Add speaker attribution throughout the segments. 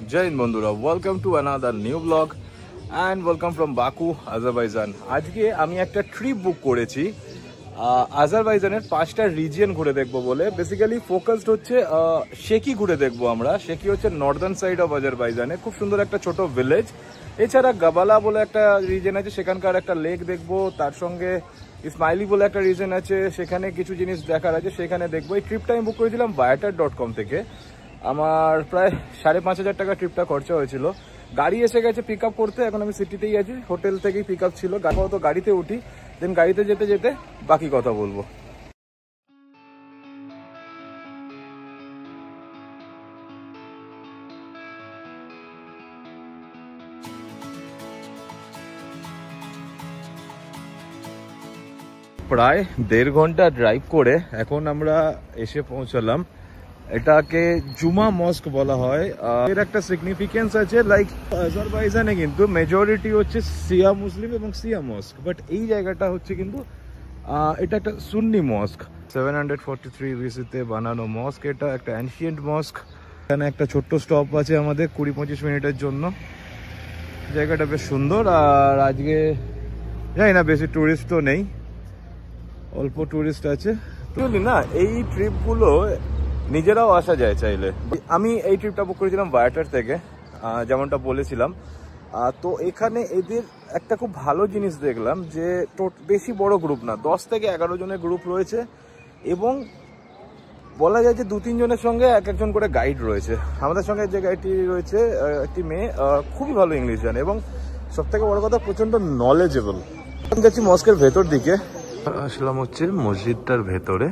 Speaker 1: Jai Hind বন্ধুরা, welcome to another new blog and welcome from Baku, Azerbaijan. আজকে আমি একটা ট্রিপ বুক করেছি আজারবাইজানের 5টা রিজিয়ন ঘুরে দেখবো বলে। বেসিক্যালি ফোকাসড হচ্ছে শেকি ঘুরে দেখবো আমরা। শেকি হচ্ছে নর্দার্ন সাইড অফ আজারবাইজানে, খুব সুন্দর একটা ছোট ভিলেজ। এছাড়া গাবালা বলে একটা রিজন আছে, সেখানকার একটা লেক দেখবো। তার সঙ্গে ইসমাইলি বলে একটা রিজন আছে, সেখানে কিছু জিনিস দেখার আছে, সেখানে দেখবো। এই ট্রিপটা আমি বুক করেছিলাম viator.com থেকে। আমার প্রায় 5,500 টাকা ট্রিপটা খরচা হয়েছিল। গাড়ি এসে গেছে পিক আপ করতে, এখন আমি সিটিতেই আছি। হোটেল থেকেই পিক আপ ছিল। তো গাড়িতে উঠি, দেন গাড়িতে যেতে যেতে বাকি কথা বলবো। প্রায় 1.5 ঘন্টা ড্রাইভ করে এখন আমরা এসে পৌঁছালাম। এটাকে জুমা মস্ক বলা হয়। এর একটা সিগনিফিকেন্স আছে, লাইক আজারবাইজানে কিন্তু মেজরিটি হচ্ছে শিয়া মুসলিম এবং শিয়া মস্ক, বাট এই জায়গাটা হচ্ছে কিন্তু এটা একটা সুন্নি মস্ক। 743 বিসিতে বানানো মস্ক। এটা একটা অ্যানশিয়েন্ট মস্ক। এখানে একটা ছোট্ট স্টপ আছে আমাদের 20-25 মিনিটের জন্য। জায়গাটা বেশ সুন্দর। আর আজকে জানি না বেশি টুরিস্টও নেই, অল্প টুরিস্ট আছে না। এই ট্রিপগুলো নিজেরাও আসা যায় চাইলে। আমি এই ট্রিপটা বুক করেছিলাম viator থেকে, যেমনটা বলেছিলাম। তো এখানে এদের একটা খুব ভালো জিনিস দেখলাম যে বেশি বড় গ্রুপ না, 10 থেকে 11 জনের গ্রুপ রয়েছে এবং বলা যায় যে 2-3 জনের সঙ্গে একজন করে গাইড রয়েছে। আমাদের সঙ্গে যে গাইডটি রয়েছে একটি মেয়ে, খুবই ভালো ইংলিশ জানে এবং সব থেকে বড় কথা প্রচন্ড নলেজেবল। আমি যাচ্ছি মস্কের ভেতর দিকে। আসলাম হচ্ছে মসজিদটার ভেতরে।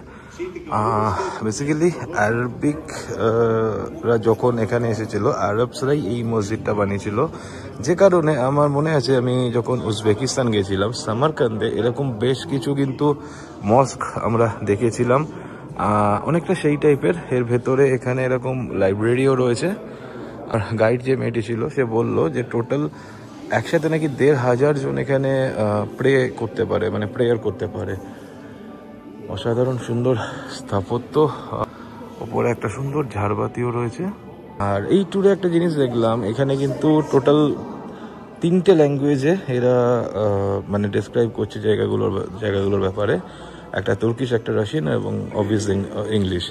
Speaker 1: বেসিক্যালি আরবিকরা যখন এখানে এসেছিল, আরবসরাই এই মসজিদটা বানিয়েছিল। যে কারণে আমার মনে আছে আমি যখন উজবেকিস্তান গেছিলাম সামারকান্দে, এরকম বেশ কিছু কিন্তু মস্ক আমরা দেখেছিলাম, অনেকটা সেই টাইপের। এর ভেতরে এখানে এরকম লাইব্রেরিও রয়েছে। আর গাইড যে মেয়েটি ছিল সে বলল যে টোটাল একসাথে নাকি 1,500 জন এখানে প্রে করতে পারে, মানে প্রেয়ার করতে পারে। অসাধারণ সুন্দর স্থাপত্য, ওপরে একটা সুন্দর ঝাড়বাতিও রয়েছে। আর এই ট্যুরে একটা জিনিস দেখলাম, এখানে কিন্তু টোটাল 3টে ল্যাঙ্গুয়েজে এরা মানে ডেসক্রাইব করছে জায়গাগুলোর ব্যাপারে। একটা তুর্কিশ, একটা রাশিয়ান এবং অবভিয়াসলি ইংলিশ।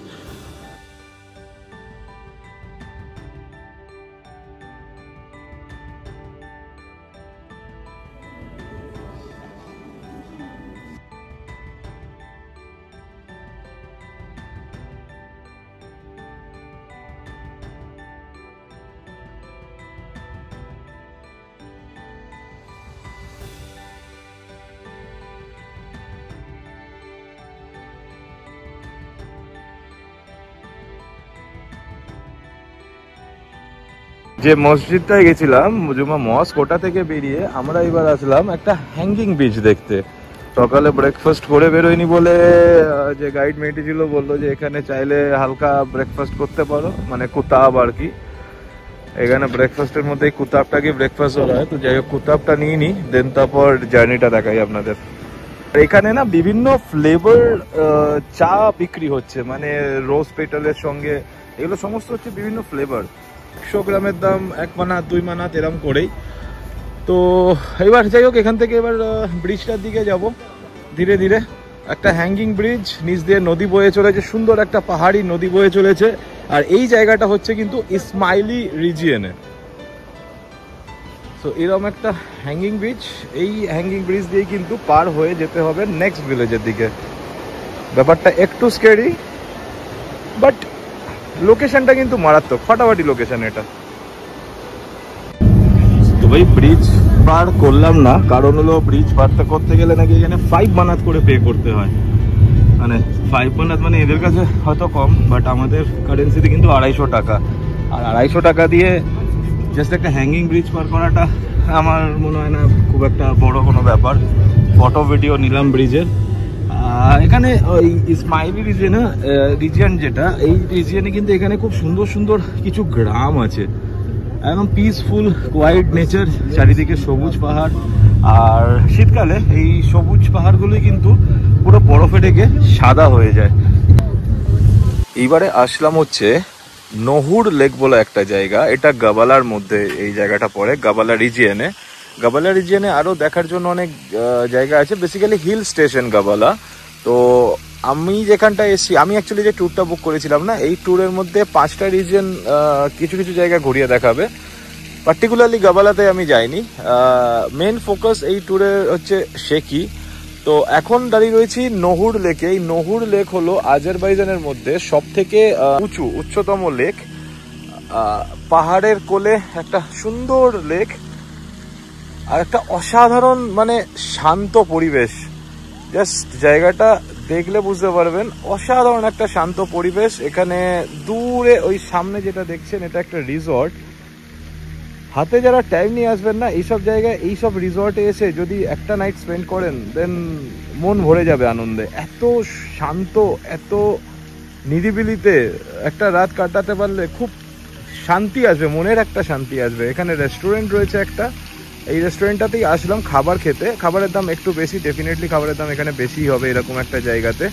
Speaker 1: যে মসজিদটায় গেছিলাম জুমা মস্ক, ওটা থেকে বেরিয়ে আমরা এবার আসলাম একটা হ্যাঙ্গিং ব্রিজ দেখতে। সকালে ব্রেকফাস্ট করে বেরোয়নি বলে যে গাইড মেয়েটি ছিল বললো যে এখানে চাইলে হালকা ব্রেকফাস্ট করতে পারো, মানে কুতাব আর কি। এখানে ব্রেকফাস্টের মধ্যে কুতাবটাকে ব্রেকফাস্ট করা হয়। তো যাই হোক, কুতাবটা নিয়ে নিই, দেন তারপর জার্নিটা দেখাই আপনাদের। এখানে না বিভিন্ন ফ্লেভার চা বিক্রি হচ্ছে, মানে রোজ পেটালের সঙ্গে। এগুলো সমস্ত হচ্ছে বিভিন্ন ফ্লেভার। 100 গ্রামের দাম 1 মানাত 2 মানাত এরম করেই। তো এবার যাই হোক, এখান থেকে এবার ব্রিজটার দিকে যাব ধীরে ধীরে। একটা হ্যাঙ্গিং ব্রিজ, নিচ দিয়ে নদী বয়ে চলেছে, সুন্দর একটা পাহাড়ি নদী বয়ে চলেছে। আর এই জায়গাটা হচ্ছে কিন্তু ইসমাইলি রিজিয়নে। তো এরকম একটা হ্যাঙ্গিং ব্রিজ, এই হ্যাঙ্গিং ব্রিজ দিয়ে কিন্তু পার হয়ে যেতে হবে নেক্সট ভিলেজের দিকে। ব্যাপারটা একটু স্ক্যারি, বাট লোকেশনটা কিন্তু মারাত্মক, ফাটাফাটি লোকেশন এটা। তো ভাই ব্রিজ পার করলাম না, কারণ হলো ব্রিজ পারটা করতে গেলে নাকি এখানে 5 মানাত করে পে করতে হয়। মানে 5 মানাত মানে এদের কাছে হয়তো কম, বাট আমাদের কারেন্সিতে কিন্তু 250 টাকা। আর 250 টাকা দিয়ে জাস্ট একটা হ্যাঙ্গিং ব্রিজ পার করাটা আমার মনে হয় না খুব একটা বড় কোনো ব্যাপার। ফটো ভিডিও নিলাম ব্রিজের। এখানে ওই ইসমাইলি রিজিয়ন যেটা, এই রিজিয়নে কিন্তু এখানে খুব সুন্দর সুন্দর কিছু গ্রাম আছে, একদম পিসফুল কোয়াইট নেচার, চারিদিকে সবুজ পাহাড়। আর শীতকালে এই সবুজ পাহাড়গুলোই কিন্তু পুরো বরফে ঢেকে সাদা হয়ে যায়। এইবারে আসলাম হচ্ছে নহুর লেক বলে একটা জায়গা, এটা গাবালার মধ্যে এই জায়গাটা পড়ে, গাবালা রিজিয়নে। গাবালা রিজিয়নে আরও দেখার জন্য অনেক জায়গা আছে, বেসিক্যালি হিল স্টেশন গাবালা। তো আমি যেখানটায় এসেছি, আমি অ্যাকচুয়ালি যে ট্যুরটা বুক করেছিলাম না, এই ট্যুরের মধ্যে 5টা রিজিয়ন কিছু কিছু জায়গা ঘুরিয়ে দেখাবে। পার্টিকুলারলি গাবালাতে আমি যাইনি, মেন ফোকাস এই ট্যুরে হচ্ছে শেকি। তো এখন দাঁড়িয়ে রয়েছি নহুর লেকে। এই নহুর লেক হলো আজারবাইজানের মধ্যে সব থেকে উচ্চতম লেক, পাহাড়ের কোলে একটা সুন্দর লেক, আর একটা অসাধারণ মানে শান্ত পরিবেশ। জাস্ট জায়গাটা দেখলে বুঝতে পারবেন, অসাধারণ একটা শান্ত পরিবেশ। এখানে দূরে ওই সামনে যেটা দেখছেন, এটা একটা রিসর্ট। হাতে যারা টাইম নিয়ে আসবেন না এইসব জায়গায়, এইসব রিসর্টে এসে যদি একটা নাইট স্পেন্ড করেন, দেন মন ভরে যাবে আনন্দে। এত শান্ত, এত নিরিবিলিতে একটা রাত কাটাতে পারলে খুব শান্তি আসবে, মনের একটা শান্তি আসবে। এখানে রেস্টুরেন্ট রয়েছে একটা, এই রেস্টুরেন্টটাতেই আসলাম খাবার খেতে। খাবারের দাম একটু বেশি, ডেফিনেটলি খাবারের দাম এখানে বেশি হবে এরকম একটা জায়গাতে।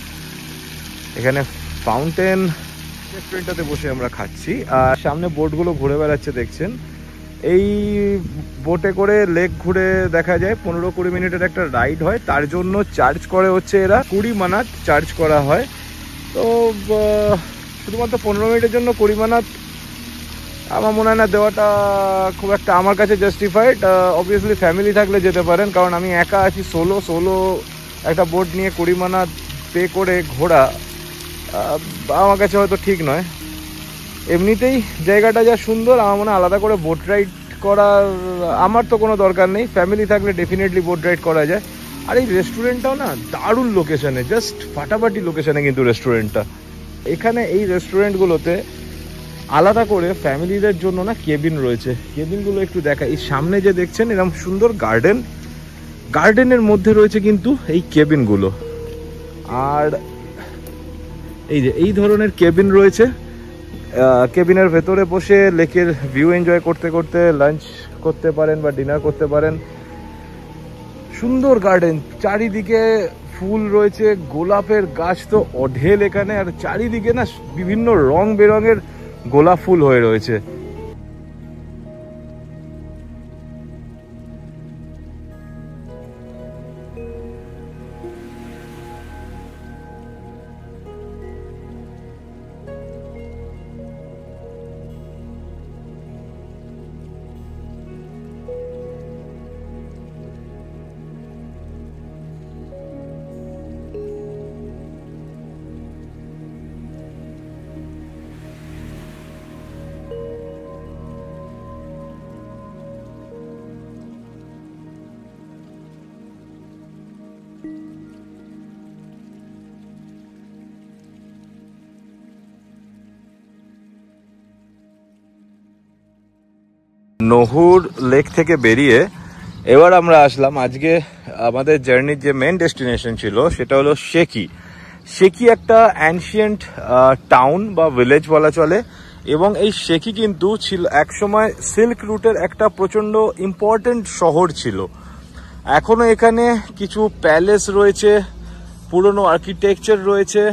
Speaker 1: এখানে ফাউন্টেন রেস্টুরেন্টটাতে বসে আমরা খাচ্ছি, আর সামনে বোটগুলো ঘুরে বেড়াচ্ছে দেখছেন। এই বোটে করে লেক ঘুরে দেখা যায়, 15-20 মিনিটের একটা রাইড হয়। তার জন্য চার্জ করে হচ্ছে এরা 20 মানাত চার্জ করা হয়। তো শুধুমাত্র 15 মিনিটের জন্য 20 মানাত আমার মনে হয় না দেওয়াটা খুব একটা আমার কাছে জাস্টিফাইড। অবভিয়াসলি ফ্যামিলি থাকলে যেতে পারেন, কারণ আমি একা আছি, সোলো একটা বোট নিয়ে 20 মানাত পে করে ঘোরা আমার কাছে হয়তো ঠিক নয়। এমনিতেই জায়গাটা যা সুন্দর, আমার মনে হয় আলাদা করে বোট রাইড করার আমার তো কোনো দরকার নেই। ফ্যামিলি থাকলে ডেফিনেটলি বোট রাইড করা যায়। আর এই রেস্টুরেন্টটাও না দারুণ লোকেশনে, জাস্ট ফাটাফাটি লোকেশনে কিন্তু রেস্টুরেন্টটা। এখানে এই রেস্টুরেন্টগুলোতে আলাদা করে ফ্যামিলিদের জন্য না কেবিন রয়েছে। কেবিনগুলো একটু দেখা, এই সামনে যে দেখছেন এরকম সুন্দর গার্ডেনের মধ্যে রয়েছে কিন্তু এই কেবিনগুলো। আর এই যে এই ধরনের কেবিন রয়েছে, কেবিনের ভেতরে বসে লেকের ভিউ এনজয় করতে করতে লাঞ্চ করতে পারেন বা ডিনার করতে পারেন। সুন্দর গার্ডেন, চারিদিকে ফুল রয়েছে, গোলাপের গাছ তো অঢেল এখানে, আর চারিদিকে না বিভিন্ন রং বেরঙের গোলাপ ফুল হয়ে রয়েছে। নহুর লেক থেকে বেরিয়ে এবার আমরা আসলাম, আজকে আমাদের জার্নির যে মেন ডেস্টিনেশন ছিল সেটা হলো শেকি। শেকি একটা অ্যানশিয়েন্ট টাউন বা ভিলেজ বলা চলে, এবং এই শেকি কিন্তু ছিল একসময় সিল্ক রুটের একটা প্রচণ্ড ইম্পর্টেন্ট শহর ছিল। এখনো এখানে কিছু প্যালেস রয়েছে, পুরনো আর্কিটেকচার রয়েছে,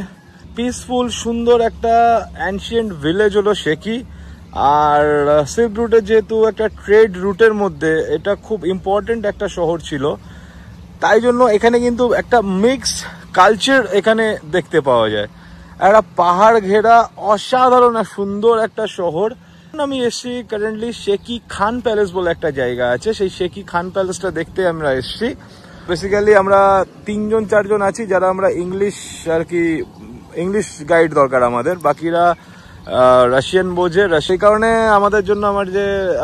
Speaker 1: পিসফুল সুন্দর একটা অ্যানশিয়েন্ট ভিলেজ হলো শেকি। আর সিল্ক রুটে যেহেতু একটা ট্রেড রুটের মধ্যে এটা খুব ইম্পর্টেন্ট একটা শহর ছিল, তাই জন্য এখানে কিন্তু একটা মিক্সড কালচার এখানে দেখতে পাওয়া যায়। একটা পাহাড় ঘেরা অসাধারণ আর সুন্দর একটা শহর। আমি এসছি কারেন্টলি শেকি খান প্যালেস বলে একটা জায়গা আছে, সেই শেকি খান প্যালেসটা দেখতে আমরা এসছি। বেসিক্যালি আমরা 3-4জন আছি যারা আমরা ইংলিশ আর কি, ইংলিশ গাইড দরকার আমাদের, বাকিরা রাশিয়ান বোঝে। সেই কারণে আমাদের জন্য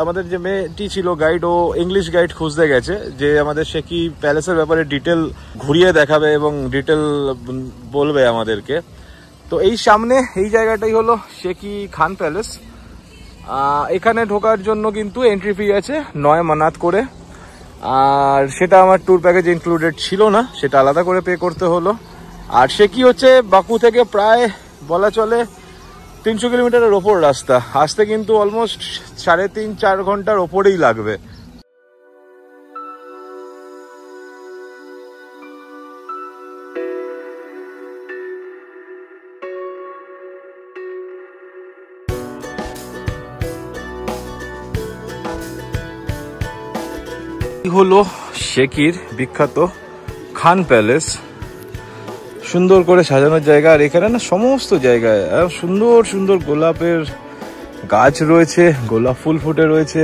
Speaker 1: আমাদের যে মেয়েটি ছিল গাইড, ও ইংলিশ গাইড খুঁজতে গেছে যে আমাদের শেকি প্যালেসের ব্যাপারে ডিটেল ঘুরিয়ে দেখাবে এবং ডিটেল বলবে আমাদেরকে। তো এই সামনে এই জায়গাটাই হলো শেকি খান প্যালেস। এখানে ঢোকার জন্য কিন্তু এন্ট্রি ফি আছে 9 মানাত করে, আর সেটা আমার ট্যুর প্যাকেজ ইনক্লুডেড ছিল না, সেটা আলাদা করে পে করতে হলো। আর শেকি হচ্ছে বাকু থেকে প্রায় বলা চলে 300 কিলোমিটারের ওপর রাস্তা, আসতে কিন্তু অলমোস্ট 3.5-4 ঘন্টার ওপরেই লাগবে। হলো শেকির বিখ্যাত খান প্যালেস। সুন্দর করে সাজানোর জায়গা, আর এখানে না সমস্ত জায়গায় সুন্দর সুন্দর গোলাপের গাছ রয়েছে, গোলাপ ফুল ফুটে রয়েছে।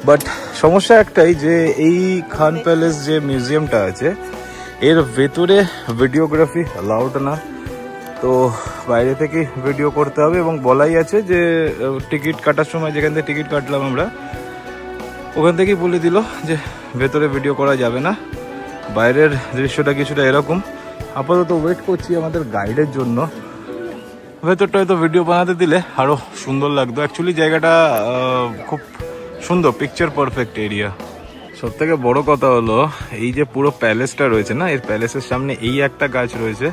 Speaker 1: বাট সমস্যা একটাই যে এই খান প্যালেস যে মিউজিয়ামটা আছে এর ভেতরে ভিডিওগ্রাফি অ্যালাউড না, তো বাইরে থেকে ভিডিও করতে হবে। এবং বলাই আছে যে টিকিট কাটার সময়, যেখান থেকে টিকিট কাটলাম আমরা, ওখান থেকেই বলে দিল যে ভেতরে ভিডিও করা যাবে না। বাইরের দৃশ্যটা কিছুটা এরকম। আপাতত ওয়েট করছি আমাদের গাইডের জন্য। ভেতরটা হয়তো ভিডিও বানাতে দিলে আরও সুন্দর লাগতো। অ্যাকচুয়ালি জায়গাটা খুব সুন্দর, পিকচার পারফেক্ট এরিয়া। সব থেকে বড় কথা হলো এই যে পুরো প্যালেসটা রয়েছে না, এর প্যালেসের সামনে এই একটা গাছ রয়েছে,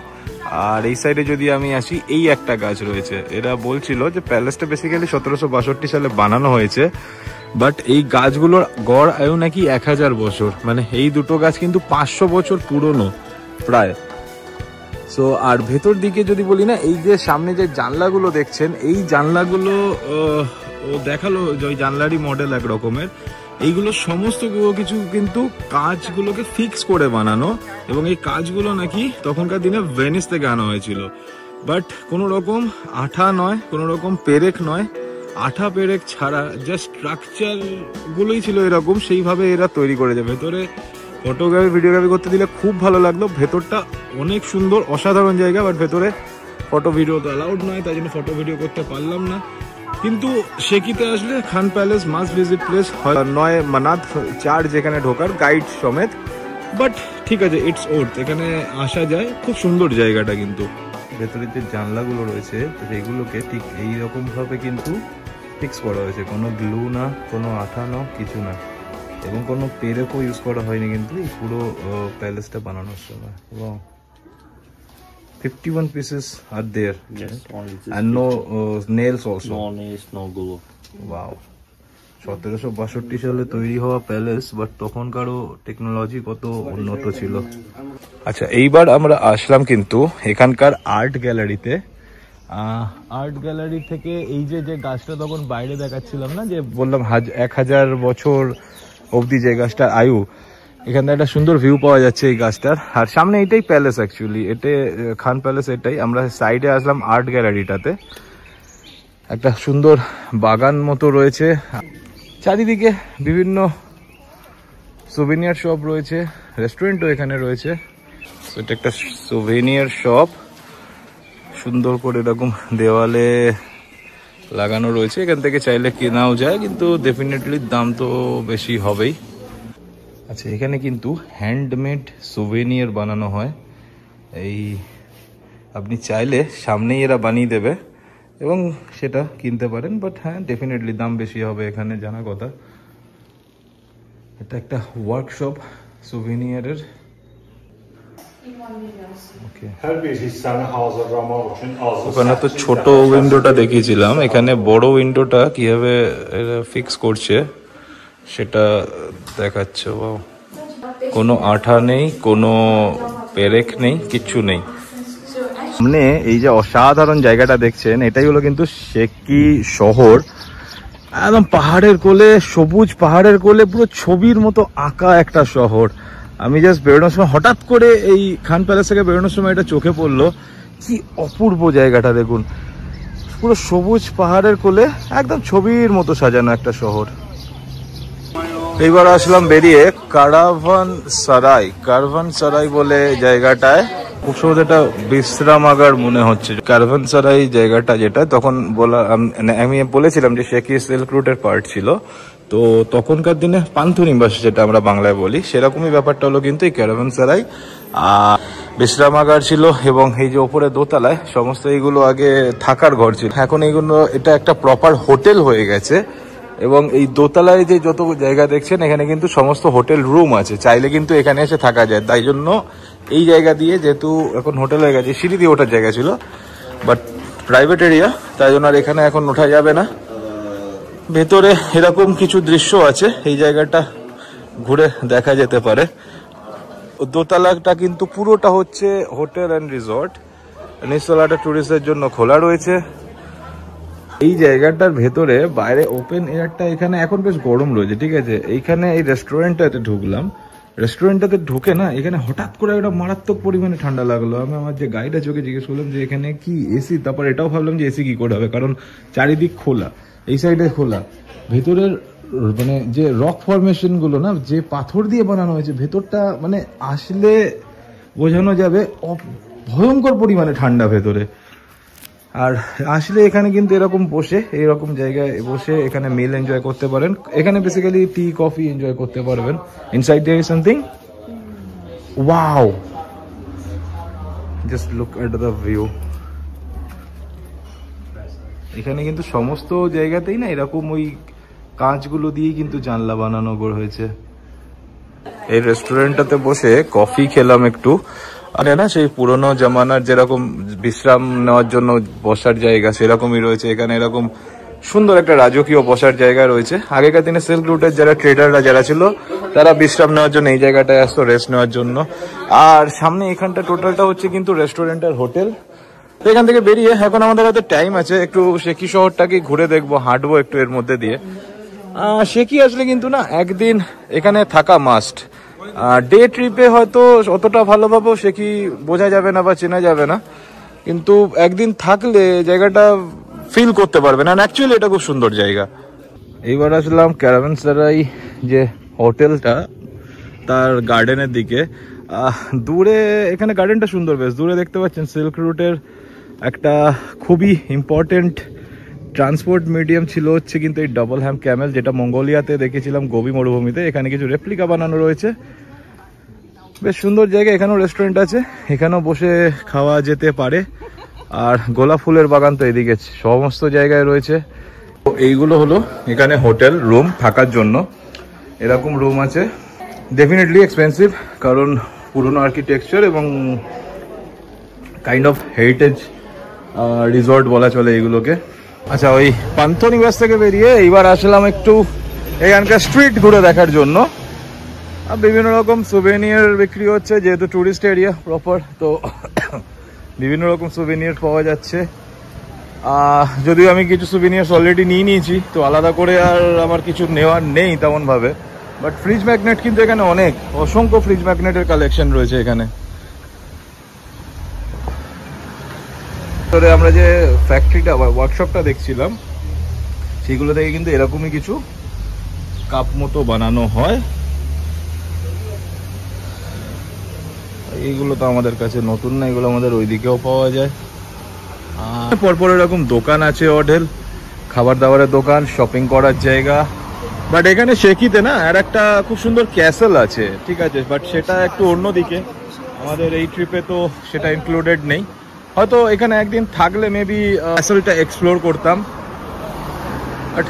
Speaker 1: আর এই সাইডে যদি আমি আসি এই একটা গাছ রয়েছে। এরা বলছিল যে প্যালেসটা বেসিক্যালি 1762 সালে বানানো হয়েছে, বাট এই গাছগুলোর গড় আয়ু নাকি 1000 বছর। মানে এই দুটো গাছ কিন্তু 500 বছর পুরনো প্রায়। সো আর ভেতর দিকে যদি বলি না, এই যে সামনে যে জানলাগুলো দেখছেন, এই জানলাগুলো ও দেখালো যে ওই জানলারই মডেল এক রকমের। এইগুলো সমস্ত কিছু কিন্তু কাঁচগুলোকে ফিক্স করে বানানো, এবং এই কাঁচগুলো নাকি তখনকার দিনে ভেনিস থেকে আনা হয়েছিল। বাট কোনো রকম আঠা নয়, কোনো রকম পেরেক নয়, আঠা পেরেক ছাড়া জাস্ট স্ট্রাকচার গুলোই ছিল এরকম, সেইভাবে এরা তৈরি করেছে। ভেতরে ফটোগ্রাফি ভিডিওগ্রাফি করতে দিলে খুব ভালো লাগলো। ভেতরটা অনেক সুন্দর, অসাধারণ জায়গা, বাট ভেতরে ফটো ভিডিও তো অ্যালাউড নয়, তাই জন্য ফটো ভিডিও করতে পারলাম না। কিন্তু শেকিতে আসলে Khan palace must visit place, 9 manat charge যেখানে ঢোকার গাইড সমেত। বাট ঠিক আছে, ইটস ওর্থ, এখানে আসা যায়। খুব সুন্দর জায়গাটা। কিন্তু ভেতরে যে জানলাগুলো রয়েছে সেগুলোকে ঠিক এইরকম ভাবে কিন্তু ফিক্স করা হয়েছে, কোনো গ্লু না, কোনো আঠা না, কিছু না, এবং কোনো পেরেকও ইউজ করা হয়নি কিন্তু এই পুরো প্যালেসটা বানানোর সময়। এবং 51 pieces are there.
Speaker 2: Yes, only this.
Speaker 1: And no nails also.
Speaker 2: No nails, no glue.
Speaker 1: Wow. 1762 সালে তৈরি হওয়া প্যালেস, বাট তখনকারও টেকনোলজি কত উন্নত ছিল। আচ্ছা, এইবার আমরা আসলাম কিন্তু এখানকার আর্ট গ্যালারিতে। আর্ট গ্যালারি থেকে এই যে গাছটা তখন বাইরে দেখাচ্ছিলাম না, যে বললাম 1000 বছর অবধি যে গাছটার আয়ু, এখান থেকে একটা সুন্দর ভিউ পাওয়া যাচ্ছে এই গাছটার। আর সামনে এটাই প্যালেস, অ্যাকচুয়ালি এটা খান প্যালেস এটাই। আমরা সাইডে আসলাম আর্ট গ্যালারিটাতে। একটা সুন্দর বাগান মতো রয়েছে, চারিদিকে বিভিন্ন সুভেনিয়ার শপ রয়েছে, রেস্টুরেন্টও এখানে রয়েছে। এটা একটা সুভেনিয়ার শপ, সুন্দর করে এরকম দেওয়ালে লাগানো রয়েছে। এখান থেকে চাইলে কেনাও যায়, কিন্তু ডেফিনেটলি দাম তো বেশি হবেই। আচ্ছা, এখানে কিন্তু হ্যান্ডমেড সুভেনিয়ার বানানো হয়। এই আপনি চাইলে সামনেই এরা বানিয়ে দেবে এবং সেটা কিনতে পারেন, বাট হ্যাঁ ডেফিনেটলি দাম বেশি হবে এখানে, জানা কথা। এটা একটা ওয়ার্কশপ সুভেনিয়ারের। ওখানে তো ছোট উইন্ডোটা দেখিয়েছিলাম, এখানে বড় উইন্ডোটা কিভাবে ফিক্স করছে সেটা দেখাচ্ছে। কোনো আঠা নেই, কোনো পেরেক নেই, কিচ্ছু নেই। সামনে এই যে অসাধারণ জায়গাটা দেখছেন, এটাই হলো কিন্তু শেকি শহর। একদম পাহাড়ের কোলে, সবুজ পাহাড়ের কোলে, পুরো ছবির মতো আঁকা একটা শহর। আমি জাস্ট বেরোনোর সময় হঠাৎ করে এই খান প্যালেস থেকে বেরোনোর সময় এটা চোখে পড়লো। কি অপূর্ব জায়গাটা দেখুন, পুরো সবুজ পাহাড়ের কোলে একদম ছবির মতো সাজানো একটা শহর। এইবার আসলাম বেরিয়ে কারভানসারাই বলে জায়গাটায়। খুব সহজ একটা বিশ্রামাগার মনে হচ্ছে কারভানসারাই জায়গাটা, যেটা তখন আমি বলেছিলাম যে শেকি সিল্ক রুটের পার্ট ছিল। তো তখনকার দিনে পান্থনিবাস যেটা আমরা বাংলায় বলি, সেরকমই ব্যাপারটা হলো কিন্তু এই কারভানসারাই বিশ্রামাগার ছিল। এবং এই যে ওপরে দোতলায় সমস্ত এইগুলো আগে থাকার ঘর ছিল, এখন এইগুলো এটা একটা প্রপার হোটেল হয়ে গেছে। এবং এই দোতলায় যে যত জায়গা দেখছেন, এখানে কিন্তু সমস্ত হোটেল রুম আছে, চাইলে কিন্তু এখানে এসে থাকা যায়। তাই জন্য এই জায়গা দিয়ে, যেহেতু এখন হোটেল হয়ে গেছে, সিঁড়ি দিয়ে ওঠার জায়গা ছিল, বাট প্রাইভেট এরিয়া, তাই জন্য আর এখানে এখন ওঠা যাবে না। ভেতরে এরকম কিছু দৃশ্য আছে, এই জায়গাটা ঘুরে দেখা যেতে পারে। দোতলাটা কিন্তু পুরোটা হচ্ছে হোটেল অ্যান্ড রিসর্ট। নিচতলাটা টুরিস্টদের জন্য খোলা রয়েছে। এই জায়গাটার ভেতরে বাইরে ওপেন এয়ারটা, এখানে এখন বেশ গরম রয়েছে, ঠিক আছে। এইখানে এই রেস্টুরেন্টটাতে ঢুকলাম, রেস্টুরেন্টটাতে ঢুকে না এখানে হঠাৎ করে একটা মারাত্মক পরিমাণে ঠান্ডা লাগলো। আমি আমার যে গাইড আছে ওকে জিজ্ঞেস করলাম যে এখানে কি এসি, তারপর এটাও ভাবলাম যে এসি কি করে হবে, কারণ চারিদিক খোলা, এই সাইডে খোলা, ভেতরের মানে যে রক ফরমেশন গুলো না, যে পাথর দিয়ে বানানো হয়েছে, ভেতরটা মানে আসলে বোঝানো যাবে ভয়ঙ্কর পরিমাণে ঠান্ডা ভেতরে। আর আসলে এখানে কিন্তু এরকম বসে, এইরকম জায়গায় বসে এখানে মিল এনজয় করতে পারেন। এখানে বেসিক্যালি টি কফি এনজয় করতে পারবেন। Inside there is something wow, just look at the view. এখানে কিন্তু সমস্ত জায়গাতেই না এরকম ওই কাঁচগুলো দিয়ে কিন্তু জানলা বানানো হয়েছে। এই রেস্টুরেন্টটাতে বসে কফি খেলাম একটু, আর না সেই পুরোনো জামানার যেরকম বিশ্রাম নেওয়ার জন্য বসার জায়গা সেরকমই রয়েছে এখানে। এরকম সুন্দর একটা রাজকীয় বসার জায়গা রয়েছে। আগেকার দিনে সিল্ক রুটের যারা ট্রেডাররা যারা ছিল তারা বিশ্রাম নেওয়ার জন্য এই জায়গাটায় আসতো, রেস্ট নেওয়ার জন্য। আর সামনে এখানটা টোটালটা হচ্ছে কিন্তু রেস্টুরেন্ট আর হোটেল। তো এখান থেকে বেরিয়ে এখন আমাদের হাতে টাইম আছে, একটু শেকি শহরটাকে ঘুরে দেখবো, হাঁটবো একটু এর মধ্যে দিয়ে। শেকি আসলে কিন্তু না একদিন এখানে থাকা মাস্ট। ডে ট্রিপে হয়তো অতটা ভালোভাবেও শেকি বোঝা যাবে না বা চেনা যাবে না, কিন্তু একদিন থাকলে জায়গাটা ফিল করতে পারবে না। অ্যাকচুয়ালি এটা খুব সুন্দর জায়গা। এইবার আসলাম ক্যারাভানসারাই যে হোটেলটা, তার গার্ডেনের দিকে। দূরে এখানে গার্ডেনটা সুন্দর, বেশ দূরে দেখতে পাচ্ছেন সিল্ক রুটের একটা খুবই ইম্পর্টেন্ট ট্রান্সপোর্ট মিডিয়াম ছিল হচ্ছে কিন্তু এই ডাবল হ্যাম ক্যামেল, যেটা মঙ্গোলিয়াতে দেখেছিলাম গোবি মরুভূমিতে। এখানে কিছু রেপ্লিকা বানানো রয়েছে, বেশ সুন্দর জায়গা। এখানেও রেস্টুরেন্ট আছে, এখানেও বসে খাওয়া যেতে পারে। আর গোলাপ ফুলের বাগান তো এদিকে সমস্ত জায়গায় রয়েছে। তো এইগুলো হলো এখানে হোটেল রুম থাকার জন্য, এরকম রুম আছে। ডেফিনেটলি এক্সপেন্সিভ, কারণ পুরনো আর্কিটেকচার এবং কাইন্ড অফ হেরিটেজ রিসর্ট বলা চলে এগুলোকে। আচ্ছা, ওই পান্থনিবাস থেকে বেরিয়ে এইবার আসলাম একটু এখানকার স্ট্রিট ঘুরে দেখার জন্য। বিভিন্ন রকম সুভেনিয়ার বিক্রি হচ্ছে, যেহেতু টুরিস্ট এরিয়া প্রপার, তো বিভিন্ন রকম সুভেনিয়ার পাওয়া যাচ্ছে। যদিও আমি কিছু সুভেনিয়ার্স অলরেডি নিয়ে নিয়েছি, তো আলাদা করে আর আমার কিছু নেওয়ার নেই তেমন ভাবে। বাট ফ্রিজ ম্যাগনেট কিন্তু এখানে অনেক, অসংখ্য ফ্রিজ ম্যাগনেটের কালেকশন রয়েছে এখানে। আমরা যে ফ্যাক্টরিটা বা ওয়ার্কশপটা দেখছিলাম, সেগুলো থেকে কিন্তু এরকমই কিছু কাপ মতো বানানো হয়। এইগুলো তো আমাদের কাছে নতুন না, এগুলো আমাদের ওইদিকেও পাওয়া যায়। পরপর এরকম দোকান আছে, হোটেল, খাবার দাবারের দোকান, শপিং করার জায়গা। বাট এখানে শেকিতে না আর একটা খুব সুন্দর ক্যাসেল আছে, ঠিক আছে, বাট সেটা একটু অন্যদিকে, আমাদের এই ট্রিপে তো সেটা ইনক্লুডেড নেই। হয়তো এখানে একদিন থাকলে মেবি ক্যাসেলটা এক্সপ্লোর করতাম। বাট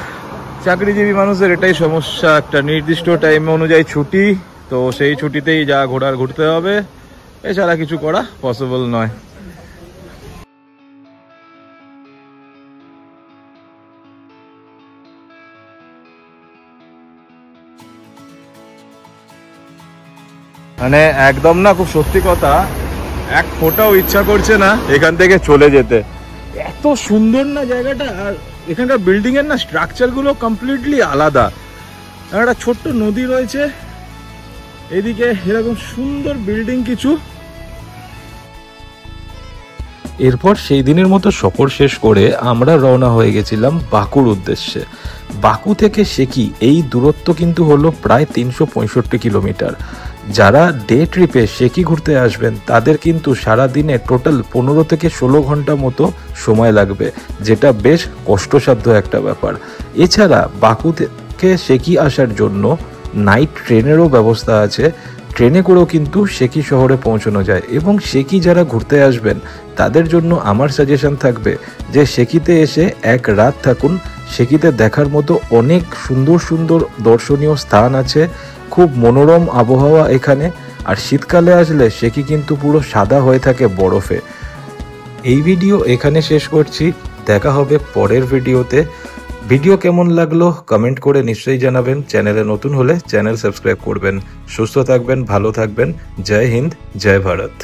Speaker 1: চাকরিজীবী মানুষের এটাই সমস্যা, একটা নির্দিষ্ট টাইম অনুযায়ী ছুটি, তো সেই ছুটিতেই যা ঘোরার ঘুরতে হবে, এছাড়া কিছু করা পসিবল নয়। মানে একদম না, খুব সত্যি কথা, এক ফোঁটাও ইচ্ছা করছে না এখান থেকে চলে যেতে। এত সুন্দর না জায়গাটা, আর এখানকার বিল্ডিং এর না স্ট্রাকচার গুলো কমপ্লিটলি আলাদা। একটা ছোট্ট নদী রয়েছে এদিকে, এরকম সুন্দর বিল্ডিং কিছু।
Speaker 3: এরপর সেই দিনের মতো সফর শেষ করে আমরা রওনা হয়ে গেছিলাম বাকুর উদ্দেশ্যে। বাকু থেকে শেকি এই দূরত্ব কিন্তু হলো প্রায় 365 কিলোমিটার। যারা ডে ট্রিপে শেকি ঘুরতে আসবেন তাদের কিন্তু সারাদিনে টোটাল 15 থেকে 16 ঘন্টা মতো সময় লাগবে, যেটা বেশ কষ্টসাধ্য একটা ব্যাপার। এছাড়া বাকু থেকে শেকি আসার জন্য নাইট ট্রেনেরও ব্যবস্থা আছে, ট্রেনে করেও কিন্তু শেকি শহরে পৌঁছানো যায়। এবং শেকি যারা ঘুরতে আসবেন তাদের জন্য আমার সাজেশন থাকবে যে শেকিতে এসে এক রাত থাকুন। শেকিতে দেখার মতো অনেক সুন্দর সুন্দর দর্শনীয় স্থান আছে, খুব মনোরম আবহাওয়া এখানে। আর শীতকালে আসলে শেকি কিন্তু পুরো সাদা হয়ে থাকে বরফে। এই ভিডিও এখানে শেষ করছি, দেখা হবে পরের ভিডিওতে। ভিডিও কেমন লাগলো কমেন্ট করে নিশ্চয়ই জানাবেন। চ্যানেলে নতুন হলে চ্যানেল সাবস্ক্রাইব করবেন। সুস্থ থাকবেন, ভালো থাকবেন। জয় হিন্দ, জয় ভারত।